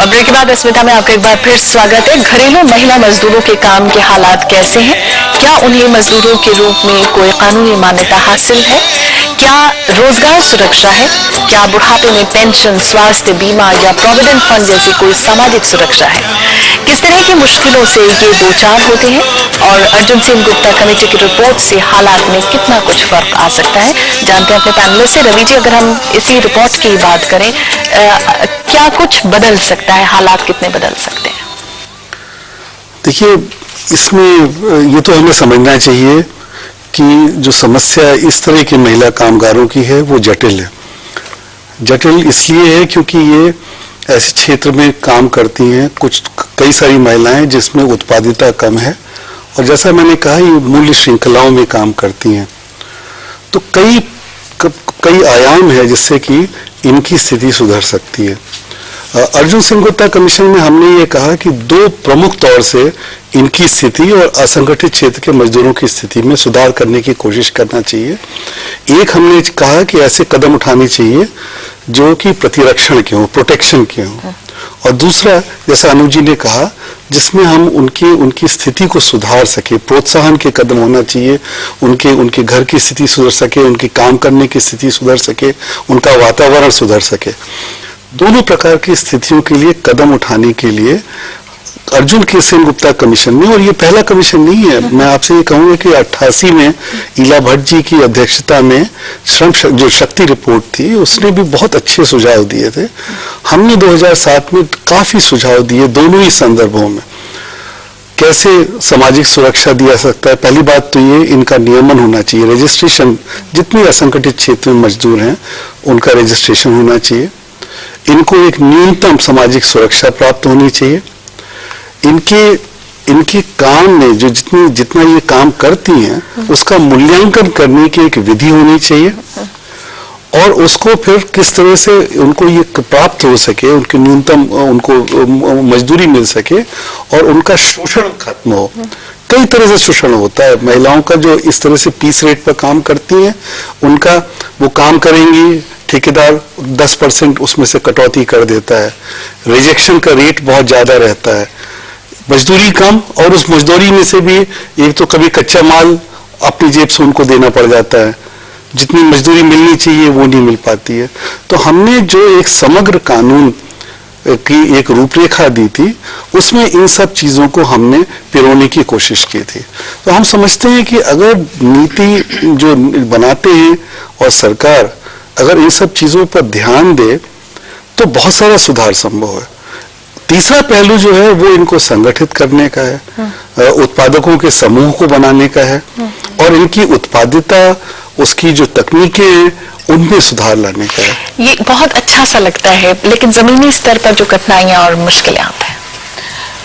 Break के बाद अस्मिता में आपका एक बार फिर स्वागत है। घरेलू महिला मजदूरों के काम के हालात कैसे हैं? क्या उन्हें मजदूरों के रूप में कोई कानूनी मान्यता हासिल है? क्या रोजगार सुरक्षा है? क्या बुढ़ापे में पेंशन, स्वास्थ्य बीमा या प्रोविडेंट फंड जैसी कोई सामाजिक सुरक्षा है? किस तरह की मुश्किलों से ये दो चार होते हैं और अर्जुन सिंह गुप्ता कमेटी की रिपोर्ट से हालात में कितना कुछ फर्क आ सकता है, जानते हैं अपने पैनलिस्ट से। रवि जी, अगर हम इसी रिपोर्ट की बात करें, क्या कुछ बदल सकता है, हालात कितने बदल सकते हैं? देखिए, इसमें ये तो हमें समझना चाहिए कि जो समस्या इस तरह की महिला कामगारों की है वो जटिल है। जटिल इसलिए है क्योंकि ये ऐसे क्षेत्र में काम करती हैं कई सारी महिलाएं जिसमें उत्पादिता कम है, और जैसा मैंने कहा ये मूल्य श्रृंखलाओं में काम करती हैं। तो कई आयाम है जिससे कि इनकी स्थिति सुधर सकती है। अर्जुन सिंह गुप्ता कमीशन में हमने ये कहा कि दो प्रमुख तौर से इनकी स्थिति और असंगठित क्षेत्र के मजदूरों की स्थिति में सुधार करने की कोशिश करना चाहिए। एक हमने कहा कि ऐसे कदम उठाने चाहिए जो कि प्रतिरक्षण के हों, प्रोटेक्शन के हों, और दूसरा जैसा अनुज जी ने कहा जिसमें हम उनकी स्थिति को सुधार सके, प्रोत्साहन के कदम होना चाहिए, उनके घर की स्थिति सुधर सके, उनके काम करने की स्थिति सुधर सके, उनका वातावरण सुधर सके। दोनों प्रकार की स्थितियों के लिए कदम उठाने के लिए अर्जुन सिंह गुप्ता कमीशन में, और ये पहला कमीशन नहीं है, मैं आपसे ये कहूंगा कि 88 में ईला भट्ट जी की अध्यक्षता में श्रम जो शक्ति रिपोर्ट थी उसने भी बहुत अच्छे सुझाव दिए थे। हमने 2007 में काफी सुझाव दिए दोनों ही संदर्भों में। कैसे सामाजिक सुरक्षा दिया सकता है? पहली बात तो ये इनका नियमन होना चाहिए, रजिस्ट्रेशन, जितने असंगठित क्षेत्र में मजदूर हैं उनका रजिस्ट्रेशन होना चाहिए। इनको एक न्यूनतम सामाजिक सुरक्षा प्राप्त होनी चाहिए। इनके काम में जो जितना ये काम करती हैं उसका मूल्यांकन करने की एक विधि होनी चाहिए, और उसको फिर किस तरह से उनको ये प्राप्त हो सके, उनके न्यूनतम उनको मजदूरी मिल सके और उनका शोषण खत्म हो। कई तरह से शोषण होता है महिलाओं का, जो इस तरह से पीस रेट पर काम करती हैं, उनका वो काम करेंगी, ठेकेदार 10% उसमें से कटौती कर देता है, रिजेक्शन का रेट बहुत ज्यादा रहता है, मजदूरी कम, और उस मजदूरी में से भी एक तो कभी कच्चा माल अपनी जेब से उनको देना पड़ जाता है, जितनी मजदूरी मिलनी चाहिए वो नहीं मिल पाती है। तो हमने जो एक समग्र कानून की एक रूपरेखा दी थी उसमें इन सब चीजों को हमने पिरोने की कोशिश की थी। तो हम समझते हैं कि अगर नीति जो बनाते हैं और सरकार अगर इन सब चीजों पर ध्यान दे तो बहुत सारा सुधार संभव है। तीसरा पहलू जो है वो इनको संगठित करने का है, उत्पादकों के समूह को बनाने का है, और इनकी उत्पादिता, उसकी जो तकनीकें हैं उनमें सुधार लाने का है। ये बहुत अच्छा सा लगता है, लेकिन जमीनी स्तर पर जो कठिनाइयां और मुश्किलें आती हैं।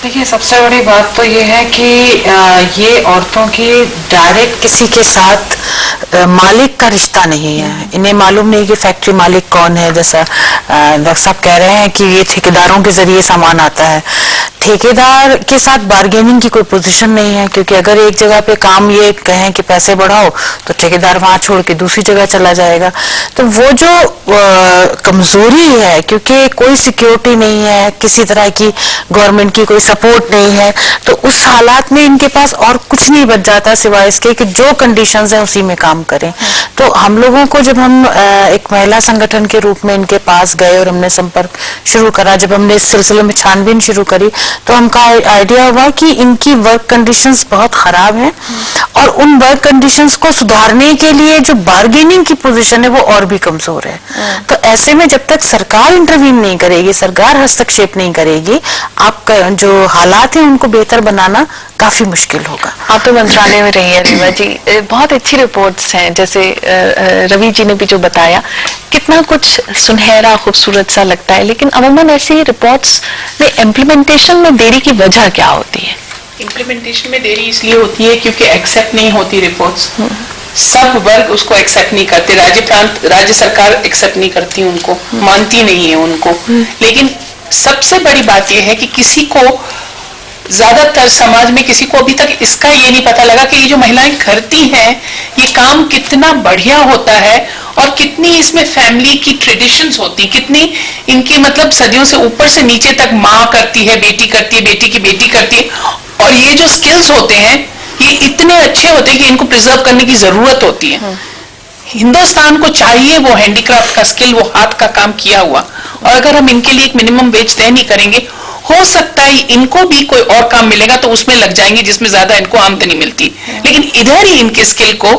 देखिए, सबसे बड़ी बात तो ये है कि ये औरतों की डायरेक्ट किसी के साथ मालिक का रिश्ता नहीं है। इन्हें मालूम नहीं कि फैक्ट्री मालिक कौन है। जैसा डॉक्टर साहब कह रहे हैं कि ये ठेकेदारों के जरिए सामान आता है, ठेकेदार के साथ बार्गेनिंग की कोई पोजीशन नहीं है, क्योंकि अगर एक जगह पे काम ये कहें कि पैसे बढ़ाओ तो ठेकेदार वहां छोड़ के दूसरी जगह चला जाएगा। तो वो जो कमजोरी है, क्योंकि कोई सिक्योरिटी नहीं है, किसी तरह की गवर्नमेंट की कोई सपोर्ट नहीं है, तो उस हालात में इनके पास और कुछ नहीं बच जाता सिवाय इसके कि जो कंडीशंस हैं उसी में काम करें। तो हम लोगों को जब हम एक महिला संगठन के रूप में इनके पास गए और हमने संपर्क शुरू करा, जब हमने इस सिलसिले में छानबीन शुरू करी, तो हमका आइडिया हुआ कि इनकी वर्क कंडीशंस बहुत खराब हैं, और उन वर्क कंडीशंस को सुधारने के लिए जो बार्गेनिंग की पोजीशन है वो और भी कमजोर है। तो ऐसे में जब तक सरकार इंटरवीन नहीं करेगी, सरकार हस्तक्षेप नहीं करेगी, आपका जो हालात हैं उनको बेहतर बनाना काफी मुश्किल होगा। आप तो मंत्रालय में रही है रीवा जी, बहुत अच्छी रिपोर्ट्स हैं, जैसे रवि जी ने भी जो बताया, कितना कुछ सुनहरा खूबसूरत सा लगता है, लेकिन अमूमन ऐसी रिपोर्ट्स में इम्प्लीमेंटेशन में देरी की वजह क्या होती है? इम्प्लीमेंटेशन में देरी इसलिए होती है क्योंकि एक्सेप्ट नहीं होती रिपोर्ट्स। सब वर्ग उसको एक्सेप्ट नहीं करते, राज्य सरकार एक्सेप्ट नहीं करती, उनको मानती नहीं है उनको। लेकिन सबसे बड़ी बात यह है कि किसी को, ज्यादातर समाज में किसी को अभी तक इसका ये नहीं पता लगा कि ये जो महिलाएं करती हैं ये काम कितना बढ़िया होता है और कितनी इसमें फैमिली की ट्रेडिशंस होती, कितनी इनकी मतलब सदियों से ऊपर से नीचे तक माँ करती है, बेटी करती है, बेटी की बेटी करती है, और ये जो स्किल्स होते हैं ये इतने अच्छे होते हैं कि इनको प्रिजर्व करने की जरूरत होती है। हिंदुस्तान को चाहिए वो हैंडीक्राफ्ट का स्किल, वो हाथ का काम किया हुआ, और अगर हम इनके लिए एक मिनिमम वेज तय नहीं करेंगे, हो सकता है इनको भी कोई और काम मिलेगा तो उसमें लग जाएंगे जिसमें ज्यादा इनको आमदनी मिलती, लेकिन इधर ही इनके स्किल को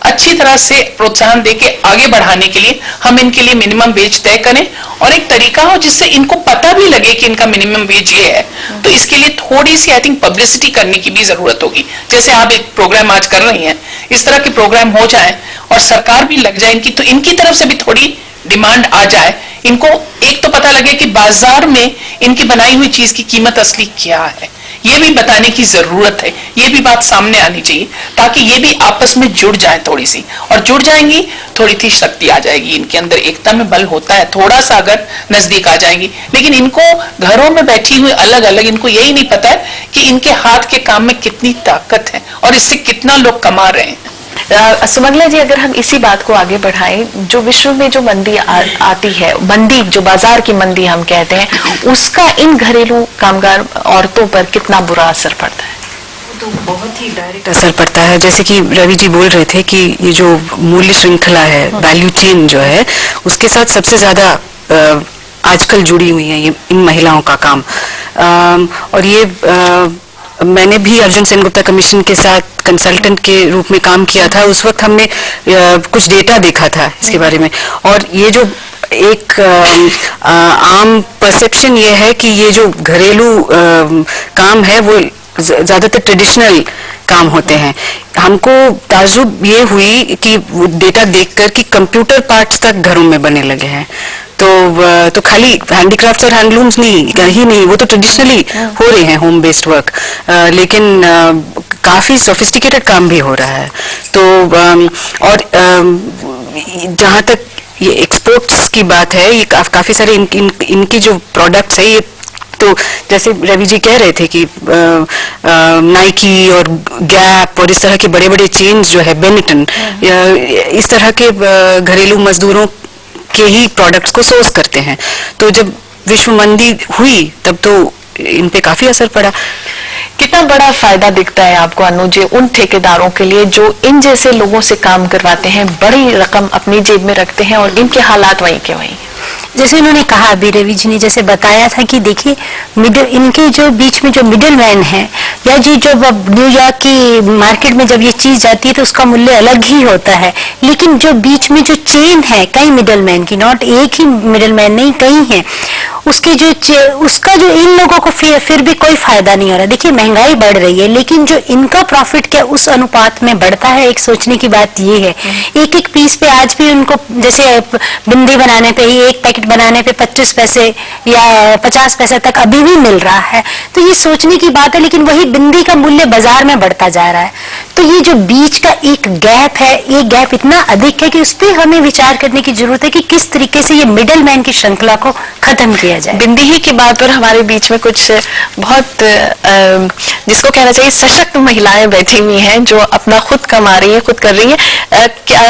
अच्छी तरह से प्रोत्साहन देके आगे बढ़ाने के लिए हम इनके लिए मिनिमम वेज तय करें, और एक तरीका हो जिससे इनको पता भी लगे कि इनका मिनिमम वेज ये है। तो इसके लिए थोड़ी सी आई थिंक पब्लिसिटी करने की भी जरूरत होगी, जैसे आप एक प्रोग्राम आज कर रही हैं, इस तरह के प्रोग्राम हो जाए और सरकार भी लग जाए इनकी, तो इनकी तरफ से भी थोड़ी डिमांड आ जाए, इनको एक तो पता लगे कि बाजार में इनकी बनाई हुई चीज की कीमत असली क्या है, ये भी बताने की जरूरत है, ये भी बात सामने आनी चाहिए, ताकि ये भी आपस में जुड़ जाए थोड़ी सी, और जुड़ जाएंगी थोड़ी सी शक्ति आ जाएगी इनके अंदर, एकता में बल होता है, थोड़ा सा अगर नजदीक आ जाएंगी। लेकिन इनको घरों में बैठी हुई अलग अलग, इनको यही नहीं पता है कि इनके हाथ के काम में कितनी ताकत है और इससे कितना लोग कमा रहे हैं। सुमंगला जी, अगर हम इसी बात को आगे बढ़ाएं, जो विश्व में जो मंदी आती है, मंदी जो बाजार की मंदी हम कहते हैं, उसका इन घरेलू कामगार औरतों पर कितना बुरा असर पड़ता है? तो बहुत ही डायरेक्ट असर पड़ता है। जैसे कि रवि जी बोल रहे थे कि ये जो मूल्य श्रृंखला है, वैल्यू चेन जो है, उसके साथ सबसे ज्यादा आजकल जुड़ी हुई है ये इन महिलाओं का काम। और ये मैंने भी अर्जुन सेनगुप्ता कमीशन के साथ कंसल्टेंट के रूप में काम किया था। उस वक्त हमने कुछ डेटा देखा था इसके बारे में, और ये जो एक आम परसेप्शन ये है कि ये जो घरेलू काम है वो ज्यादातर ट्रेडिशनल काम होते हैं। हमको ताज्जुब ये हुई कि डेटा देखकर कि कंप्यूटर पार्ट्स तक घरों में बने लगे हैं। तो खाली हैंडीक्राफ्ट्स और हैंडलूम्स नहीं, वो तो ट्रेडिशनली हो रहे हैं होम बेस्ड वर्क, लेकिन काफी सोफिस्टिकेटेड काम भी हो रहा है। तो और जहाँ तक ये एक्सपोर्ट्स की बात है, ये काफी सारे इनकी जो प्रोडक्ट्स है, ये तो जैसे रवि जी कह रहे थे कि नाइकी और गैप और इस तरह के बड़े बड़े चेन्स जो है, बेनिटन, इस तरह के घरेलू मजदूरों के ही प्रोडक्ट्स को सोर्स करते हैं। तो जब विश्व मंदी हुई तब तो इन पे काफी असर पड़ा। कितना बड़ा फायदा दिखता है आपको अनुज जी उन ठेकेदारों के लिए जो इन जैसे लोगों से काम करवाते हैं, बड़ी रकम अपनी जेब में रखते हैं और इनके हालात वहीं के वहीं। जैसे उन्होंने कहा, अभी रवि जी ने जैसे बताया था कि देखिए इनके जो बीच में जो मिडिल मैन है, या जी जब न्यूयॉर्क की मार्केट में जब ये चीज जाती है तो उसका मूल्य अलग ही होता है, लेकिन जो बीच में जो चेन है कई मिडिल मैन की, नॉट एक ही मिडिल मैन नहीं, कई हैं, उसके जो उसका जो इन लोगों को फिर भी कोई फायदा नहीं हो रहा। देखिए महंगाई बढ़ रही है, लेकिन जो इनका प्रॉफिट क्या उस अनुपात में बढ़ता है, एक सोचने की बात ये है। एक एक पीस पे आज भी उनको, जैसे बिंदी बनाने पे ही एक पैकेट बनाने पे 25 पैसे या 50 पैसे तक अभी भी मिल रहा है, तो ये सोचने की बात है। लेकिन वही बिंदी का मूल्य बाजार में बढ़ता जा रहा है। तो ये जो बीच का एक गैप है, ये गैप इतना अधिक है कि उस पर हमें विचार करने की जरूरत है कि किस तरीके से ये मिडिल मैन की श्रृंखला को खत्म किया जाए। बिंदी ही की बात पर हमारे बीच में कुछ बहुत जिसको कहना चाहिए सशक्त महिलाएं बैठी हुई हैं जो अपना खुद कमा रही हैं, खुद कर रही हैं। क्या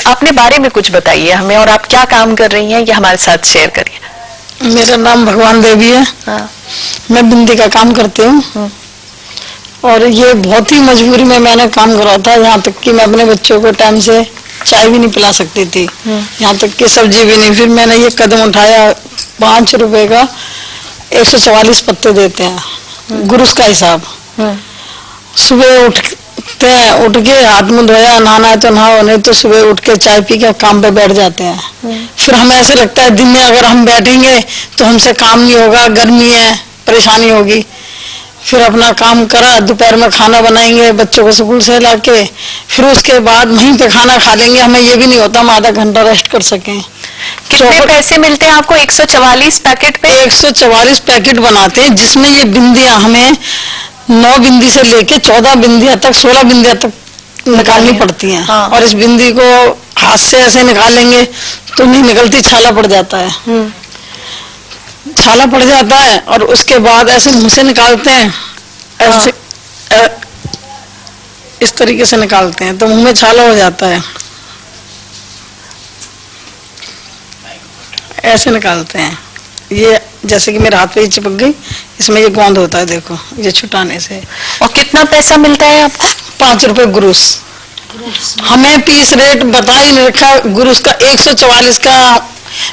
अपने बारे में कुछ बताइए हमें, और आप क्या काम कर रही हैं ये हमारे साथ शेयर करिए। मेरा नाम भगवान देवी है। मैं बिंदी का काम करती हूँ, और ये बहुत ही मजबूरी में मैंने काम करा था, यहाँ तक कि मैं अपने बच्चों को टाइम से चाय भी नहीं पिला सकती थी, यहाँ तक कि सब्जी भी नहीं। फिर मैंने ये कदम उठाया, 5 रुपए का 144 पत्ते देते हैं, गुरुस का हिसाब। सुबह उठते हैं, उठ के हाथ मुंह धोया, नहाना है तो नहाओ, नहीं तो सुबह उठ के चाय पी के काम पे बैठ जाते हैं। फिर हमें ऐसे लगता है दिन में अगर हम बैठेंगे तो हमसे काम नहीं होगा, गर्मी है, परेशानी होगी। फिर अपना काम करा, दोपहर में खाना बनाएंगे बच्चों को स्कूल से लाके, फिर उसके बाद वहीं पे खाना खा लेंगे। हमें ये भी नहीं होता हम आधा घंटा रेस्ट कर सकें। कितने पैसे मिलते हैं आपको 144 पैकेट पे? 144 पैकेट बनाते हैं, जिसमें ये बिंदियां हमें 9 बिंदी से लेके 14 बिंदियां तक, 16 बिंदियां तक निकालनी पड़ती हैं। हाँ। और इस बिंदी को हाथ से ऐसे निकालेंगे तो नहीं निकलती, छाला पड़ जाता है। छाला पड़ जाता है, और उसके बाद ऐसे मुंह से निकालते हैं, ऐसे इस तरीके से निकालते हैं तो मुंह में छाला हो जाता है। ऐसे निकालते हैं। ये जैसे कि मेरे हाथ पे ही चिपक गई, इसमें ये गोंद होता है, देखो ये छुटाने से। और कितना पैसा मिलता है आपको? 5 रुपए गुरुस। हमें पीस रेट बता ही नहीं रखा गुरुस का। 144 का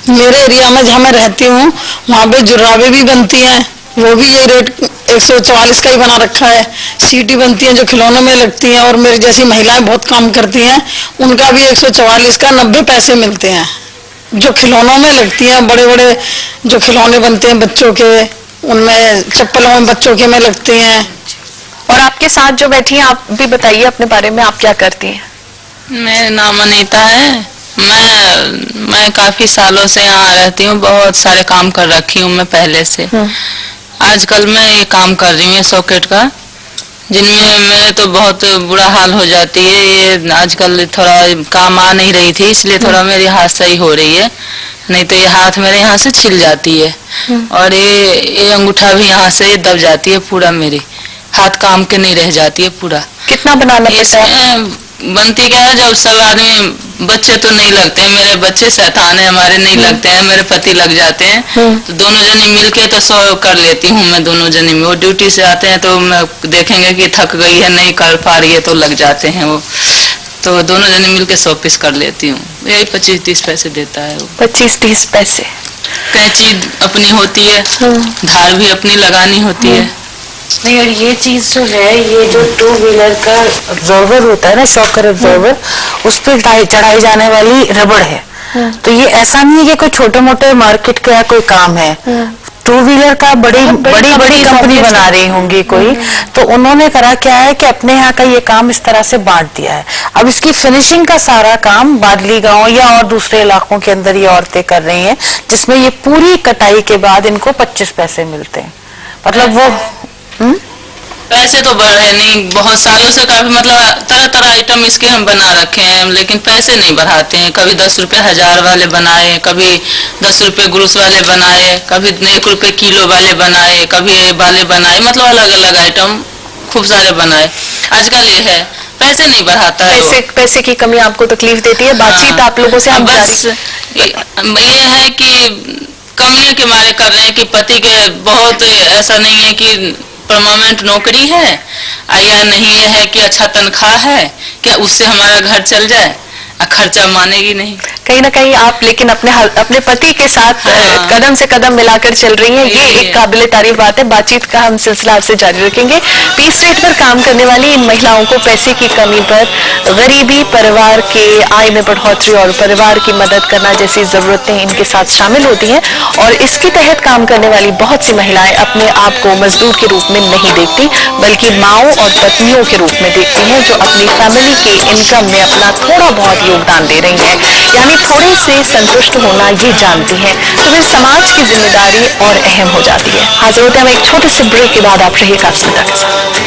मेरे एरिया में जहाँ मैं रहती हूँ वहाँ पे जुर्राबे भी बनती हैं, वो भी ये रेट 144 का ही बना रखा है। सीटी बनती हैं जो खिलौनों में लगती हैं, और मेरी जैसी महिलाएं बहुत काम करती हैं, उनका भी 144 का 90 पैसे मिलते हैं। जो खिलौनों में लगती हैं, बड़े बड़े जो खिलौने बनते हैं बच्चों के, उनमें चप्पलों में बच्चों के में लगती हैं। और आपके साथ जो बैठी हैं, आप भी बताइए अपने बारे में, आप क्या करती हैं? मेरा नाम अनीता है। मैं काफी सालों से यहाँ रहती हूँ, बहुत सारे काम कर रखी हूँ मैं पहले से। आजकल मैं ये काम कर रही हूँ सॉकेट का, जिनमें मेरे तो बहुत बुरा हाल हो जाती है। ये आजकल थोड़ा काम आ नहीं रही थी, इसलिए थोड़ा मेरी हाथ सही हो रही है, नहीं तो ये हाथ मेरे यहाँ से छिल जाती है। और ये अंगूठा भी यहाँ से दब जाती है पूरा, मेरी हाथ काम के नहीं रह जाती है पूरा। कितना बनाना पड़ता है? बनती क्या है, जब सब आदमी, बच्चे तो नहीं लगते हैं, मेरे बच्चे शैतान है, हमारे नहीं लगते हैं, मेरे पति लग जाते हैं, तो दोनों जनी मिलके तो 100 कर लेती हूँ मैं दोनों जनी में। वो ड्यूटी से आते हैं तो मैं देखेंगे कि थक गई है, नहीं कर पा रही है, तो लग जाते हैं वो, तो दोनों जनी मिलके 100 पीस कर लेती हूँ। यही 25-30 पैसे देता है वो। 25-30 पैसे। कैंची अपनी होती है, धार भी अपनी लगानी होती है। नहीं, और ये चीज जो है, ये जो 2 व्हीलर का ऑब्जर्वर होता है ना, शॉकर ऑब्जर्वर, उस पर चढ़ाई जाने वाली रबड़ है। तो ये ऐसा नहीं है कि कोई छोटे मोटे मार्केट का कोई काम है, 2 व्हीलर का बड़ी कंपनी बना रही होंगी कोई, तो उन्होंने करा क्या है कि अपने यहाँ का ये काम इस तरह से बांट दिया है। अब इसकी फिनिशिंग का सारा काम बादली गांव या और दूसरे इलाकों के अंदर ये औरतें कर रही हैं, जिसमें ये पूरी कटाई के बाद इनको 25 पैसे मिलते हैं। मतलब वो पैसे तो बढ़े नहीं, बहुत सालों से काफी, मतलब तरह तरह आइटम इसके हम बना रखे हैं, लेकिन पैसे नहीं बढ़ाते हैं। कभी 10 रुपए 1000 वाले बनाए, कभी 10 रुपए ग्रुस वाले बनाए, कभी 1 रुपए किलो वाले बनाए, कभी वाले बनाए, मतलब अलग अलग आइटम खूब सारे बनाए। आजकल ये है, पैसे नहीं बढ़ाता है। पैसे की कमी आपको तकलीफ देती है? बातचीत आप लोगों से हम बस ये है कि कमियों के मारे कर रहे हैं कि पति के बहुत, ऐसा नहीं है कि परमानेंट नौकरी है या नहीं, ये है कि अच्छा तनख्वाह है, क्या उससे हमारा घर चल जाए, खर्चा मानेगी नहीं। कहीं ना कहीं आप लेकिन अपने पति के साथ कदम से कदम मिलाकर चल रही हैं, ये एक काबिले तारीफ बात है। बातचीत का हम सिलसिला आपसे जारी रखेंगे। पीस रेट पर काम करने वाली इन महिलाओं को पैसे की कमी पर गरीबी, परिवार के आय में बढ़ोतरी और परिवार की मदद करना जैसी जरूरतें इनके साथ शामिल होती हैं, और इसके तहत काम करने वाली बहुत सी महिलाएं अपने आप को मजदूर के रूप में नहीं देखती, बल्कि माओं और पत्नियों के रूप में देखती हैं, जो अपनी फैमिली के इनकम में अपना थोड़ा बहुत योगदान दे रही हैं, यानी थोड़े से संतुष्ट होना ये जानती हैं, तो फिर समाज की जिम्मेदारी और अहम हो जाती है। हाजिर होते हैं हम एक छोटे से ब्रेक के बाद, आप रहिएगा आप के साथ।